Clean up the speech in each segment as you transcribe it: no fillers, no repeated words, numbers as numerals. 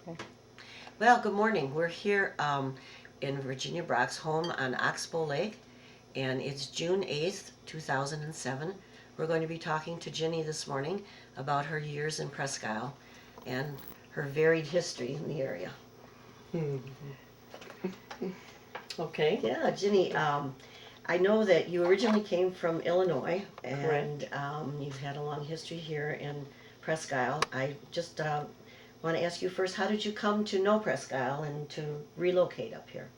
Okay. Well, good morning. We're here in Virginia Brach's home on Oxbow Lake, and it's June 8th, 2007. We're going to be talking to Ginny this morning about her years in Presque Isle and her varied history in the area. Okay. Yeah, Ginny, I know that you originally came from Illinois, and you've had a long history here in Presque Isle. I just want to ask you first, how did you come to know Presque Isle and to relocate up here?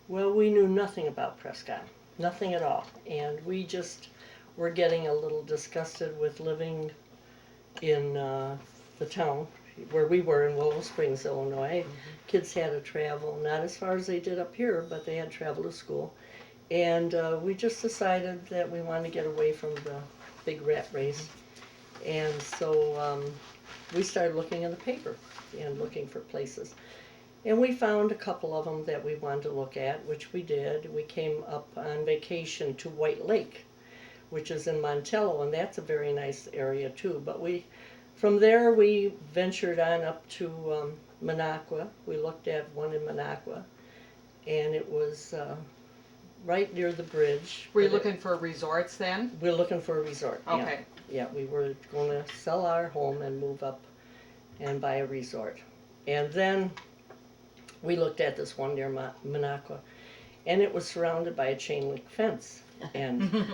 Well, we knew nothing about Presque Isle, nothing at all, and we just were getting a little disgusted with living in the town where we were in Willow Springs, Illinois. Kids had to travel, not as far as they did up here, but they had to travel to school. And we just decided that we wanted to get away from the big rat race. And so we started looking in the paper and looking for places. And we found a couple of them that we wanted to look at, which we did. We came up on vacation to White Lake, which is in Montello, and that's a very nice area too. But from there we ventured on up to Minocqua. We looked at one in Minocqua, and it was right near the bridge. Were you looking for resorts then? We're looking for a resort. Okay. Yeah, we were going to sell our home and move up and buy a resort. And then we looked at this one near Minocqua, and it was surrounded by a chain link fence. And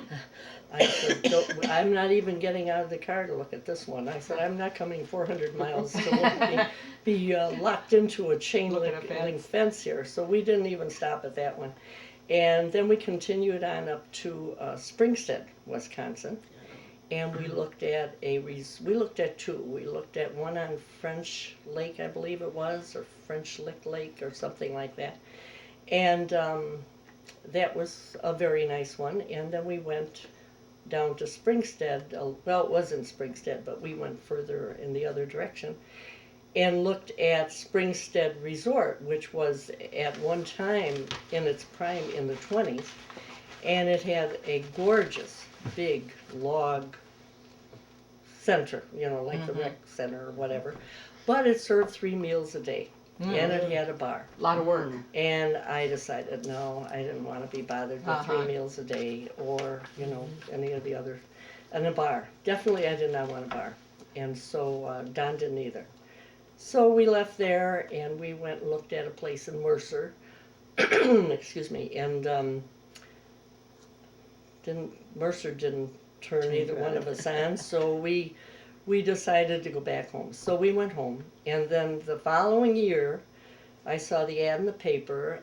I said, I'm not even getting out of the car to look at this one. I said, I'm not coming 400 miles to be locked into a chain link fence here. So we didn't even stop at that one. And then we continued on up to Springstead, Wisconsin, and we looked at we looked at two. We looked at one on French Lake, I believe it was, or French Lick Lake, or something like that. And that was a very nice one. And then we went down to Springstead. Well, it wasn't Springstead, but we went further in the other direction and looked at Springstead Resort, which was at one time in its prime in the 20s, and it had a gorgeous big log center, like the rec center or whatever, but it served 3 meals a day, and it had a bar. A lot of work. And I decided, no, I didn't want to be bothered with 3 meals a day or, any of the other, and a bar. Definitely I did not want a bar, and so Don didn't either. So we left there and we went and looked at a place in Mercer, excuse me, and Mercer didn't turn either one of us on, so we decided to go back home. So we went home, and then the following year, I saw the ad in the paper,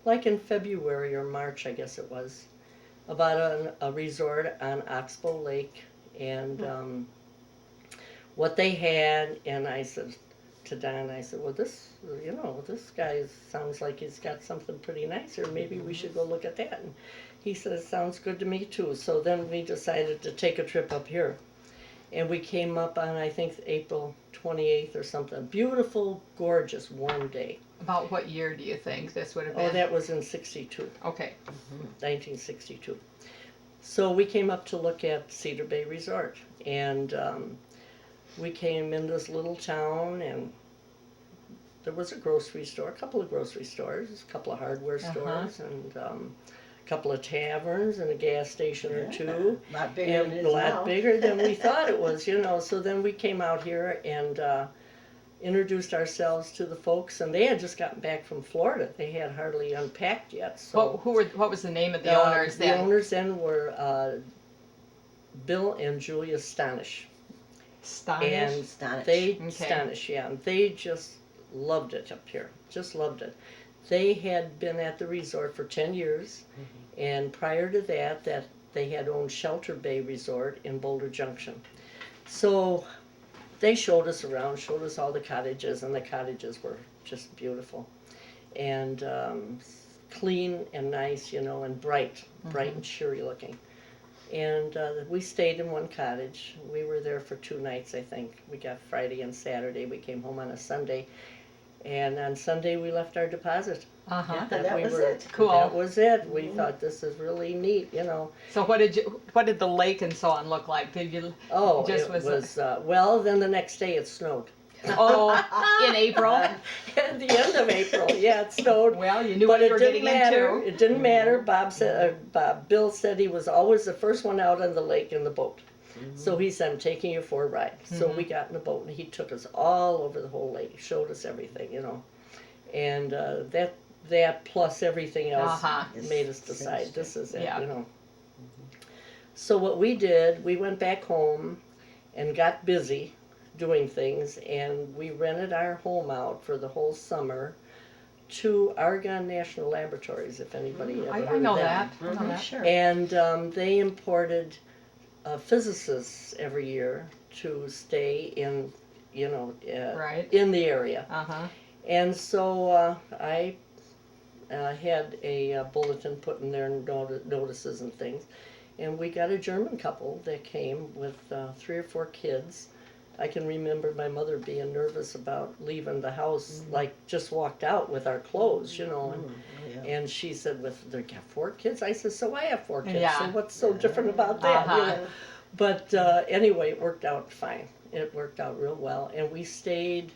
like in February or March, I guess it was, about a resort on Oxbow Lake, and what they had, and I said to Don, I said, well, this guy sounds like he's got something pretty nice here. Maybe we should go look at that. And he said, sounds good to me too. So then we decided to take a trip up here. And we came up on, I think, April 28th or something. Beautiful, gorgeous, warm day. About what year do you think this would have been? Oh, that was in 62. Okay. 1962. So we came up to look at Cedar Bay Resort. And we came in this little town, and there was a grocery store, a couple of grocery stores, a couple of hardware stores, and a couple of taverns, and a gas station or two. A lot bigger than it is a lot now. bigger than we thought it was, So then we came out here and introduced ourselves to the folks, and they had just gotten back from Florida. They had hardly unpacked yet. So What was the name of the owners then? The owners then were Bill and Julia Stanish. And Stanish, yeah. And they just loved it up here, just loved it. They had been at the resort for 10 years, and prior to that, they had owned Shelter Bay Resort in Boulder Junction. So they showed us around, showed us all the cottages, and the cottages were just beautiful. And clean and nice, and bright and cheery looking. And we stayed in one cottage. We were there for 2 nights, I think. We got Friday and Saturday. We came home on a Sunday. And on Sunday, we left our deposit. That was it. Cool. That was it. We thought, this is really neat, So what did the lake and so on look like? Did you? Oh, just it was well, then the next day it snowed. Oh, in April? At the end of April, yeah, it snowed. Well, you knew But what you it were didn't getting matter. into. It didn't matter. Bill said he was always the first one out on the lake in the boat. So he said, I'm taking you for a ride. So we got in the boat and he took us all over the whole lake, showed us everything, you know. And that plus everything else Uh-huh. made us decide this is it, Yeah. you know. So what we did, we went back home and got busy doing things, and we rented our home out for the whole summer to Argonne National Laboratories, if anybody ever heard I know of them. that. I know that. Sure. And they imported physicists every year to stay in, you know, Right. in the area. Uh-huh. And so I had a bulletin put in there, notices and things. And we got a German couple that came with 3 or 4 kids. I can remember my mother being nervous about leaving the house, like just walked out with our clothes, you know. And she said, "With they got 4 kids?" I said, "So I have 4 kids. Yeah. So what's so different about that?" You Uh-huh. know? But anyway, it worked out fine. It worked out real well, and we stayed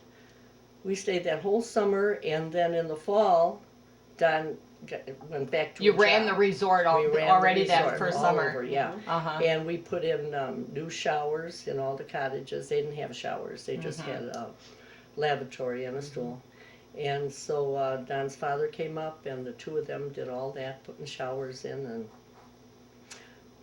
that whole summer, and then in the fall, Don went back to You a ran job. the resort We ran already the that resort first all summer. over, yeah. Uh-huh. And we put in new showers in all the cottages. They didn't have showers. They just had a lavatory and a stool. And so Don's father came up, and the 2 of them did all that, putting showers in and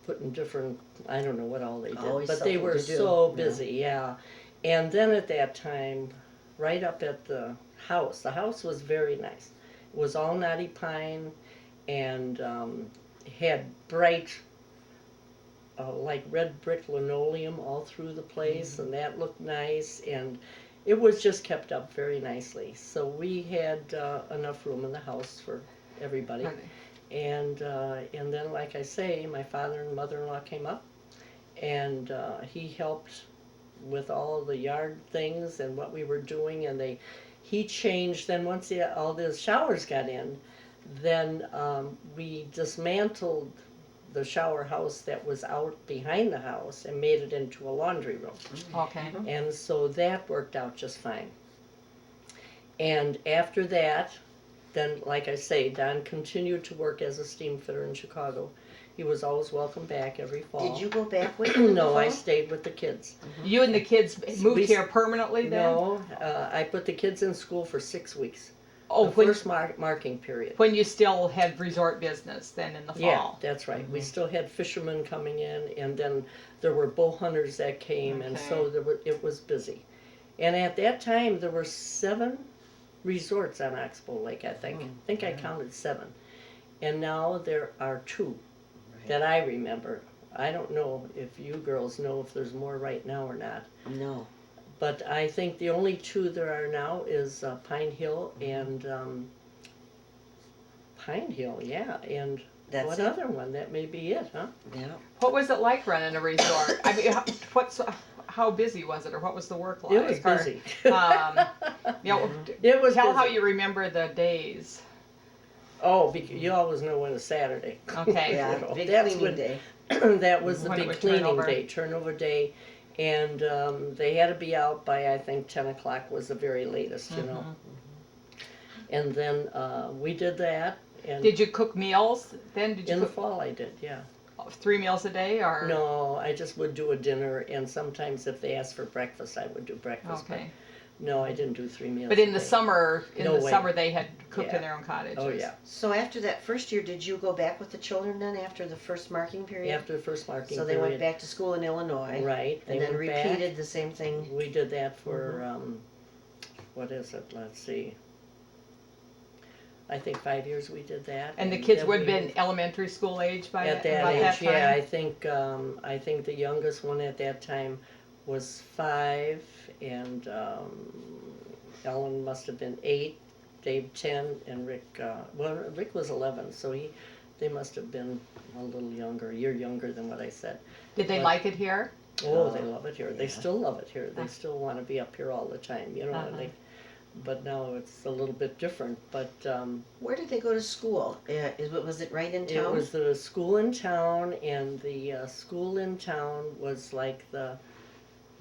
putting different, I don't know what all they did. Always but they something were to do. so Yeah. busy, yeah. And then at that time, right up at the house was very nice. It was all knotty pine and had bright, like red brick linoleum all through the place, and that looked nice, and it was just kept up very nicely. So we had enough room in the house for everybody. And then, like I say, my father and mother-in-law came up, and he helped with all the yard things and what we were doing, and he changed. Then once all the showers got in, then we dismantled the shower house that was out behind the house and made it into a laundry room. Okay. And so that worked out just fine. And after that, then, like I say, Don continued to work as a steam fitter in Chicago. He was always welcome back every fall. Did you go back with him? No, I stayed with the kids. You and the kids moved We- here permanently then? No, I put the kids in school for 6 weeks. Oh, The when, first marking period. when you still had resort business then in the fall? Yeah, that's right. We still had fishermen coming in, and then there were bow hunters that came, and so it was busy. And at that time, there were 7 resorts on Oxbow Lake, I think. I think I counted 7. And now there are 2 that I remember. I don't know if you girls know if there's more right now or not. No. But I think the only 2 there are now is Pine Hill and Pine Hill, yeah. And That's what it? other one? That may be it, huh? Yeah. What was it like running a resort? I mean, how busy was it, or what was the work like? It was Or, busy. you know, It was tell how busy. you remember the days. Oh, because you always know when it's Saturday. Okay. Yeah, You know, big that's cleaning when- day. that was the When it big would cleaning turnover. day, turnover day. And they had to be out by, I think, 10 o'clock was the very latest, you know. And then we did that. And Did you cook meals then? Did you in the cook fall I did, yeah. 3 meals a day, or? No, I just would do a dinner, and sometimes if they asked for breakfast, I would do breakfast. Okay. But no, I didn't do 3 meals. But in a the day. summer, No way. they had cooked Yeah. in their own cottages. Oh, yeah. So after that first year, did you go back with the children then after the first marking period? After the first marking So they period. went back to school in Illinois. Right. They And then went back. repeated the same thing. We did that for, what is it? Let's see. I think 5 years we did that. And the kids then would have we been moved- elementary school age by at that that by age. that time? Yeah, I think the youngest one at that time was 5, and Ellen must have been 8, Dave 10, and Rick. Rick was 11, so they must have been a little younger, a year younger than what I said. Did they But- like it here? Oh, they love it here. They Yeah. still love it here. They still want to be up here all the time, you know. Uh-huh. And but now it's a little bit different. But Where did they go to school? Was it right in town? it was the school in town, and the school in town was like the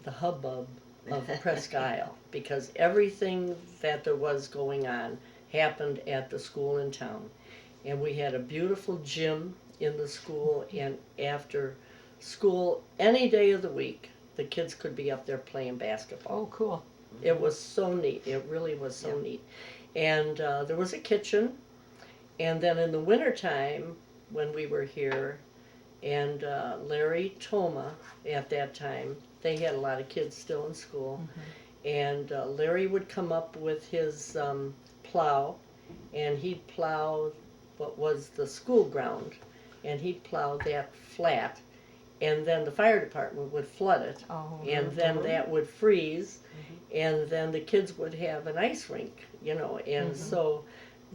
hubbub of Presque Isle, because everything that there was going on happened at the school in town. And we had a beautiful gym in the school, and after school, any day of the week, the kids could be up there playing basketball. Oh, cool. It was so neat. It really was so neat. And there was a kitchen, and then in the wintertime, when we were here, and Larry Toma, at that time, they had a lot of kids still in school, and Larry would come up with his plow, and he'd plow what was the school ground, and he'd plow that flat, and then the fire department would flood it, Oh, and then that would freeze, and then the kids would have an ice rink, you know, and so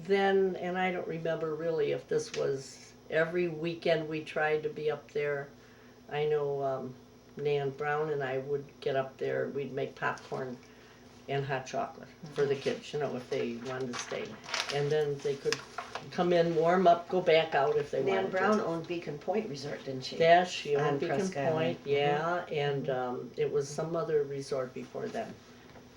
then, and I don't remember really if this was every weekend we tried to be up there. I know Nan Brown and I would get up there, we'd make popcorn and hot chocolate for the kids, you know, if they wanted to stay. And then they could come in, warm up, go back out if they Nan wanted Brown to. owned Beacon Point Resort, didn't she? Yeah, she On owned Beacon Presque Isle. Point, yeah, and it was some other resort before that.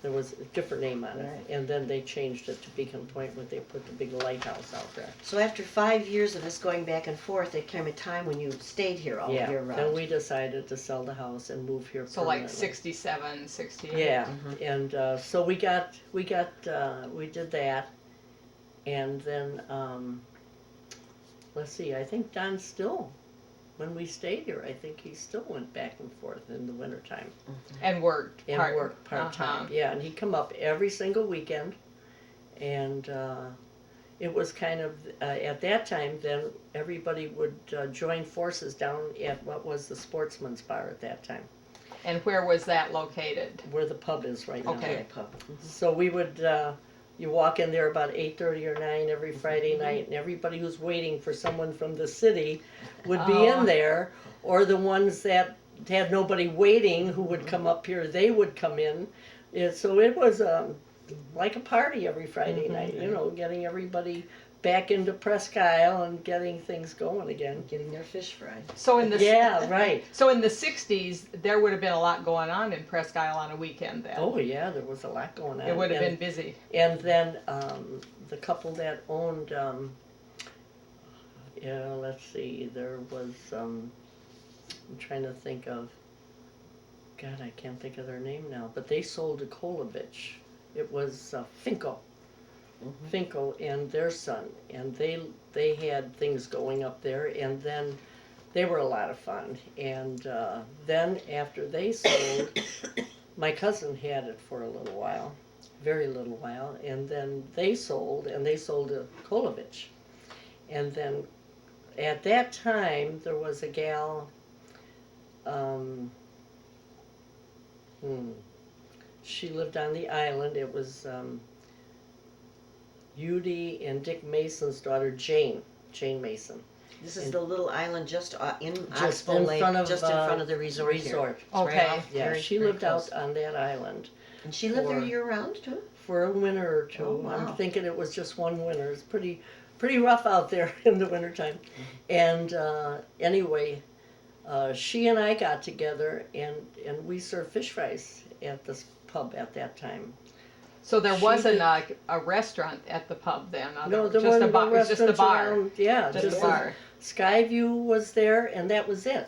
There was a different name on it, Right. and then they changed it to Beacon Point when they put the big lighthouse out there. So after 5 years of us going back and forth, there came a time when you stayed here all year round. Then we decided to sell the house and move here So like permanently. 67, 68. Yeah, and so we did that, and then let's see, I think Don still, when we stayed here, I think he still went back and forth in the wintertime. And worked And worked part-time, yeah, and he'd come up every single weekend, and it was kind of, at that time, then everybody would join forces down at what was the Sportsman's Bar at that time, And where was that located? where the pub is right now. Okay. So we would, you walk in there about 8:30 or 9 every Friday night, and everybody who's waiting for someone from the city would be Oh. in there, or the ones that had nobody waiting who would come up here, they would come in. So it was like a party every Friday night, you know, getting everybody back into Presque Isle and getting things going again. Getting their fish fried. So in the Yeah, right. So in the 60s, there would have been a lot going on in Presque Isle on a weekend then. Oh yeah, there was a lot going on. It would have And- been busy. And then the couple that owned, let's see, there was, I'm trying to think of, God, I can't think of their name now, but they sold to Kolovich. It was Finko. Finko and their son, and they had things going up there, and then they were a lot of fun. And then after they sold, my cousin had it for a little while, very little while, and then they sold, and they sold to Kolovich. And then at that time, there was a gal, she lived on the island. It was Judy and Dick Mason's daughter, Jane Mason. This is the little island just in Just Oxbow in Lake, front of, just in front of the resort here. resort. It's right Okay. off, Yeah, very, she very lived close. out on that island And she lived there for- year round too? for a winter or two. Oh, wow. I'm thinking it was just one winter. It's pretty rough out there in the wintertime. And anyway, she and I got together, and we served fish fries at this pub at that time. So there She wasn't did- a restaurant at the pub then? No, there just a wasn't bar. no It was just a restaurants bar. around. Yeah, Just a a- bar. Skyview was there, and that was it.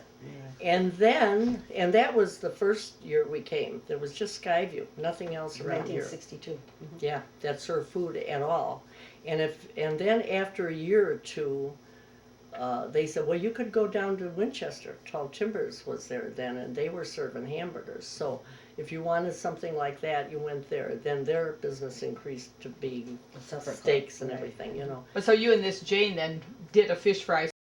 And then, and that was the first year we came. There was just Skyview, nothing else around here. 1962. Yeah, that served food at all. And then after a year or two, they said, well, you could go down to Winchester. Tall Timbers was there then, and they were serving hamburgers. So if you wanted something like that, you went there. Then their business increased to be A supper club. steaks and Right. everything, you know. But so you and this Jane then did a fish fry